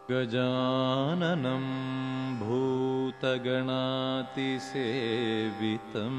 गजाननं भूतगणातिसेवितं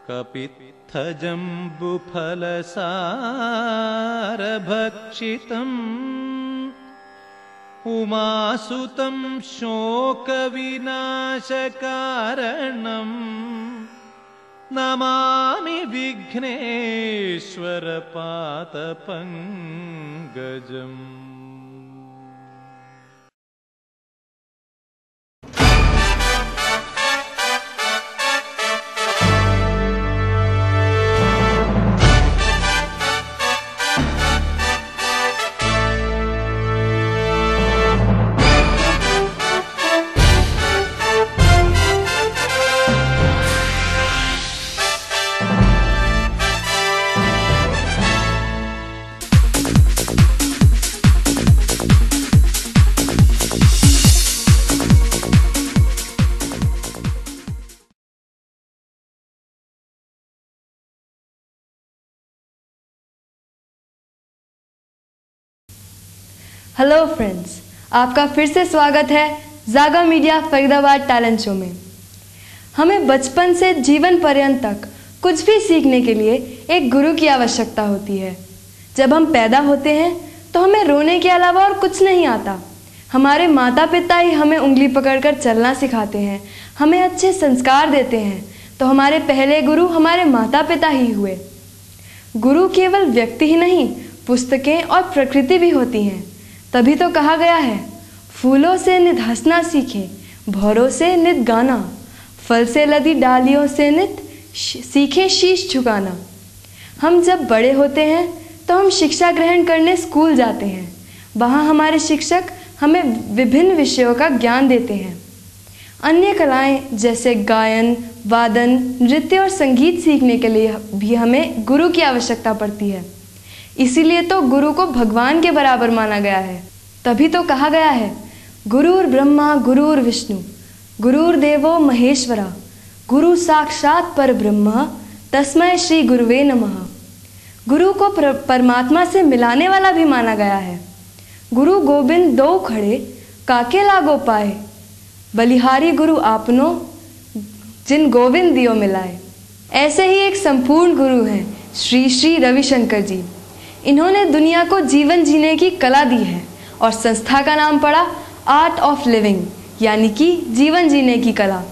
कपित्थजम्बुफलसारभक्षितम् उमासुतं शोकविनाशकारणम् Namami विघ्नेश्वरपादपङ्कजम्। Hello friends, आपका फिर से स्वागत है जागा मीडिया फरीदाबाद टैलेंट शो में। हमें बचपन से जीवन पर्यंत तक कुछ भी सीखने के लिए एक गुरु की आवश्यकता होती है। जब हम पैदा होते हैं तो हमें रोने के अलावा और कुछ नहीं आता। हमारे माता पिता ही हमें उंगली पकड़कर चलना सिखाते हैं, हमें अच्छे संस्कार देते हैं। तो हमारे पहले गुरु हमारे माता पिता ही हुए। गुरु केवल व्यक्ति ही नहीं, पुस्तकें और प्रकृति भी होती हैं। तभी तो कहा गया है, फूलों से नित हंसना सीखें, भौरों से नित गाना, फल से लदी डालियों से नित सीखें शीश झुकाना। हम जब बड़े होते हैं तो हम शिक्षा ग्रहण करने स्कूल जाते हैं। वहाँ हमारे शिक्षक हमें विभिन्न विषयों का ज्ञान देते हैं। अन्य कलाएं जैसे गायन, वादन, नृत्य और संगीत सीखने के लिए भी हमें गुरु की आवश्यकता पड़ती है। इसीलिए तो गुरु को भगवान के बराबर माना गया है। तभी तो कहा गया है, गुरुर् ब्रह्मा गुरुर् विष्णु गुरुर्देवो महेश्वरा गुरु साक्षात परब्रह्म तस्मै श्री गुरुवे नमः। गुरु को परमात्मा से मिलाने वाला भी माना गया है। गुरु गोविंद दो खड़े काके लागो पाए, बलिहारी गुरु आपनो जिन गोविंद दियो मिलाए। ऐसे ही एक संपूर्ण गुरु हैं श्री श्री रविशंकर जी। इन्होंने दुनिया को जीवन जीने की कला दी है और संस्था का नाम पड़ा आर्ट ऑफ लिविंग, यानी कि जीवन जीने की कला।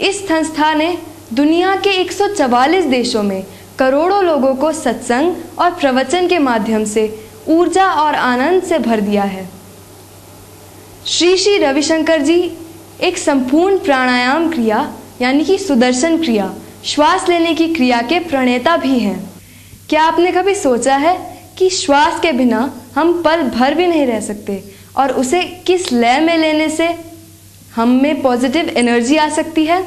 इस संस्था ने दुनिया के 144 देशों में करोड़ों लोगों को सत्संग और प्रवचन के माध्यम से ऊर्जा और आनंद से भर दिया है। श्री श्री रविशंकर जी एक संपूर्ण प्राणायाम क्रिया यानी कि सुदर्शन क्रिया, श्वास लेने की क्रिया के प्रणेता भी हैं। क्या आपने कभी सोचा है कि श्वास के बिना हम पल भर भी नहीं रह सकते और उसे किस लय में लेने से हम में पॉजिटिव एनर्जी आ सकती है?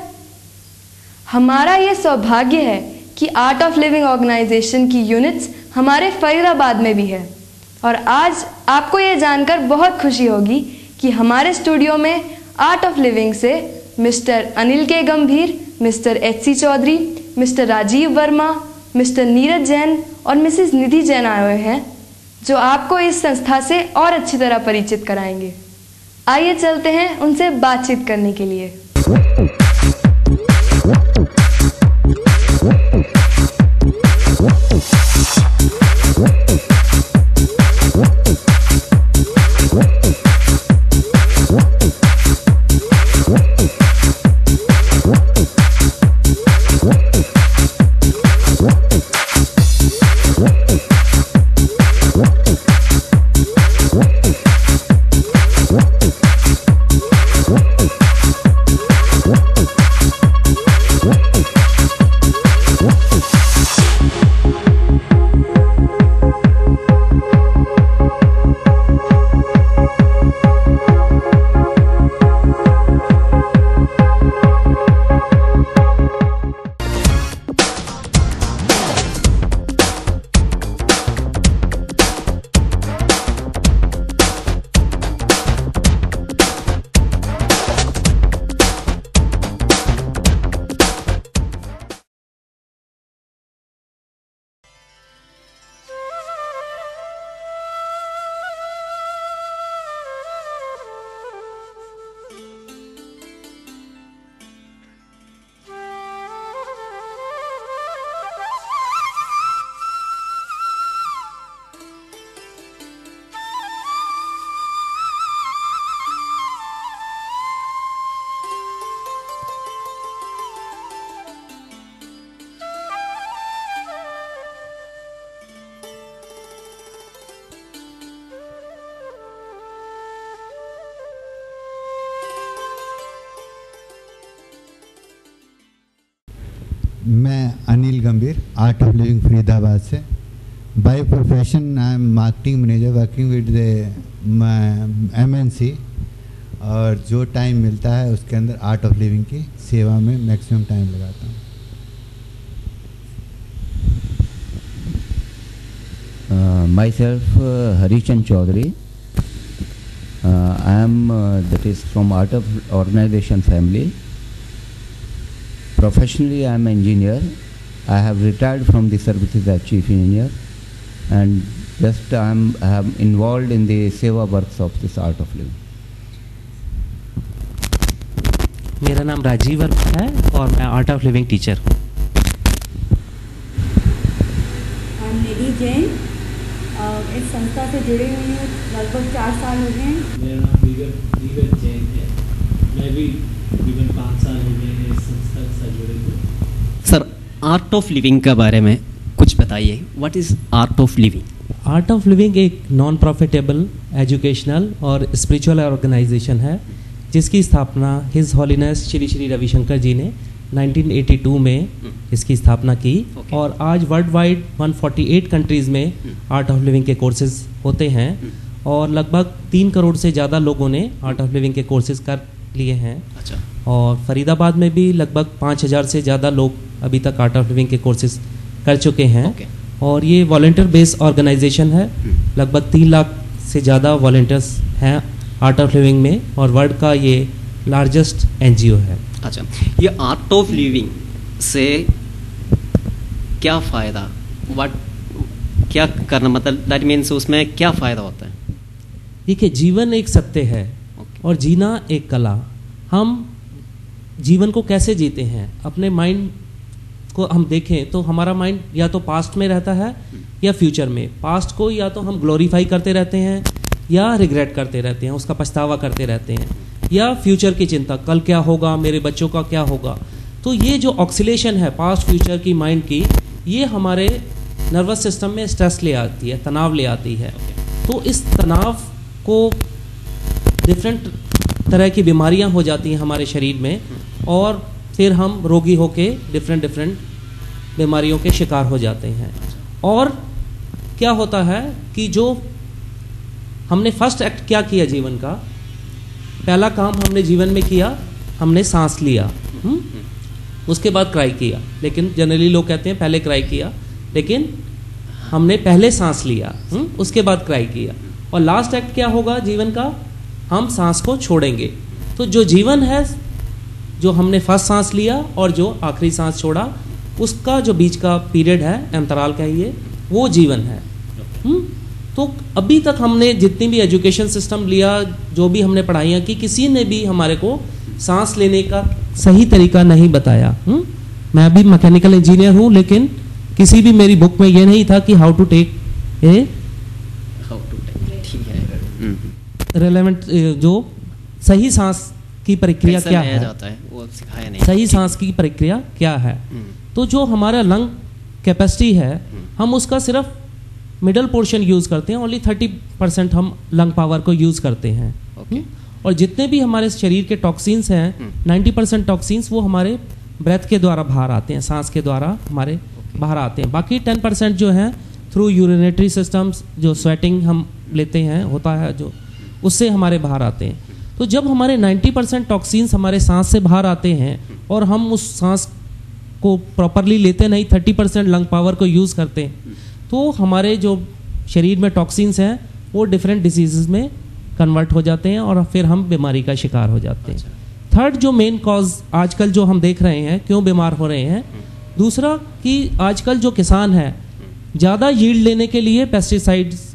हमारा ये सौभाग्य है कि आर्ट ऑफ लिविंग ऑर्गेनाइजेशन की यूनिट्स हमारे फरीदाबाद में भी है। और आज आपको ये जानकर बहुत खुशी होगी कि हमारे स्टूडियो में आर्ट ऑफ लिविंग से Mr Anil K Gambhir, Mr H C. Chaudhary, Mr Rajeev Verma, Mr Neeraj Jain और मिसेस निधि जैन आए हुए हैं, जो आपको इस संस्था से और अच्छी तरह परिचित कराएंगे। आइए चलते हैं उनसे बातचीत करने के लिए। मैं अनिल गंभीर, आर्ट ऑफ लिविंग फरीदाबाद से। By profession I am marketing manager working with MNC, और जो टाइम मिलता है उसके अंदर आर्ट ऑफ लिविंग की सेवा में मैक्सिमम टाइम लगाता हूँ। Myself, Harishchandra Chaudhary. I am that is from Art of Organization family. Professionally, I am an engineer. I have retired from the services as chief engineer, and just I am involved in the seva works of this Art of Living. मेरा नाम राजीव वर्मा है और मैं art of living teacher हूँ। निधि जैन, इस संस्था से जुड़ी हुई हूँ, लगभग 4 साल हो गए हैं। मेरा नाम विगत जैन है, मैं भी तकरीबन 5 साल हो गए हैं इस संस्था के साथ जुड़े हुए। सर, आर्ट ऑफ लिविंग के बारे में कुछ बताइए। What is art of living? Art of living एक नॉन प्रॉफिटेबल एजुकेशनल और स्पिरिचुअल ऑर्गेनाइजेशन है, जिसकी स्थापना हिज हॉलीनेस श्री श्री रविशंकर जी ने 1982 में इसकी स्थापना की। और आज वर्ल्ड वाइड 148 कंट्रीज़ में आर्ट ऑफ लिविंग के कोर्सेज होते हैं और लगभग 3 करोड़ से ज़्यादा लोगों ने आर्ट ऑफ लिविंग के कोर्सेज कर लिए हैं। अच्छा। और फरीदाबाद में भी लगभग 5000 से ज़्यादा लोग अभी तक आर्ट ऑफ लिविंग के कोर्सेज कर चुके हैं। और ये वॉलंटियर बेस्ड ऑर्गेनाइजेशन है, लगभग 3 लाख से ज़्यादा वॉलंटियर्स हैं आर्ट ऑफ लिविंग में, और वर्ल्ड का ये लार्जेस्ट NGO है। अच्छा, ये आर्ट ऑफ लिविंग से क्या फ़ायदा, क्या करना, मतलब दैट मीन्स उसमें क्या फ़ायदा होता है? देखिए, जीवन एक सत्य है और जीना एक कला। हम जीवन को कैसे जीते हैं, अपने माइंड को हम देखें तो हमारा माइंड या तो पास्ट में रहता है या फ्यूचर में। पास्ट को या तो हम ग्लोरीफाई करते रहते हैं या रिग्रेट करते रहते हैं, उसका पछतावा करते रहते हैं, या फ्यूचर की चिंता, कल क्या होगा, मेरे बच्चों का क्या होगा। तो ये जो ऑक्सीलेशन है पास्ट फ्यूचर की माइंड की, ये हमारे नर्वस सिस्टम में स्ट्रेस ले आती है, तनाव ले आती है। तो इस तनाव को डिफरेंट तरह की बीमारियां हो जाती हैं हमारे शरीर में, और फिर हम रोगी होके डिफरेंट बीमारियों के शिकार हो जाते हैं। और क्या होता है कि जो हमने फर्स्ट एक्ट क्या किया जीवन का, पहला काम हमने जीवन में किया, हमने सांस लिया, उसके बाद क्राई किया। लेकिन जनरली लोग कहते हैं पहले क्राई किया, लेकिन हमने पहले सांस लिया, उसके बाद क्राई किया। और लास्ट एक्ट क्या होगा जीवन का, हम सांस को छोड़ेंगे। तो जो जीवन है, जो हमने फर्स्ट सांस लिया और जो आखिरी सांस छोड़ा, उसका जो बीच का पीरियड है, अंतराल कहिए, वो जीवन है। तो अभी तक हमने जितनी भी एजुकेशन सिस्टम लिया, जो भी हमने पढ़ाइयाँ की, किसी ने भी हमारे को सांस लेने का सही तरीका नहीं बताया। मैं भी मैकेनिकल इंजीनियर हूँ, लेकिन किसी भी मेरी बुक में ये नहीं था कि हाउ टू टेक रेलेवेंट, जो सही सांस की प्रक्रिया क्या है, जाता है वो सिखाया नहीं। सही सांस की प्रक्रिया क्या है। तो जो हमारा लंग कैपेसिटी है, हम उसका सिर्फ मिडल पोर्शन यूज़ करते हैं, ओनली 30% हम लंग पावर को यूज़ करते हैं। और जितने भी हमारे शरीर के टॉक्सिन्स हैं, 90% टॉक्सिन्स वो हमारे ब्रेथ के द्वारा बाहर आते हैं, सांस के द्वारा हमारे बाहर आते हैं। बाकी 10% जो है थ्रू यूरिनेटरी सिस्टम्स, जो स्वेटिंग हम लेते हैं होता है, जो उससे हमारे बाहर आते हैं। तो जब हमारे 90% टॉक्सिन्स हमारे सांस से बाहर आते हैं और हम उस सांस को प्रॉपरली लेते नहीं, 30% लंग पावर को यूज़ करते हैं, तो हमारे जो शरीर में टॉक्सिन्स हैं वो डिफरेंट डिसीज़ में कन्वर्ट हो जाते हैं और फिर हम बीमारी का शिकार हो जाते हैं। थर्ड जो मेन कॉज आजकल जो हम देख रहे हैं क्यों बीमार हो रहे हैं, दूसरा कि आजकल जो किसान है ज़्यादा यील्ड लेने के लिए पेस्टिसाइड्स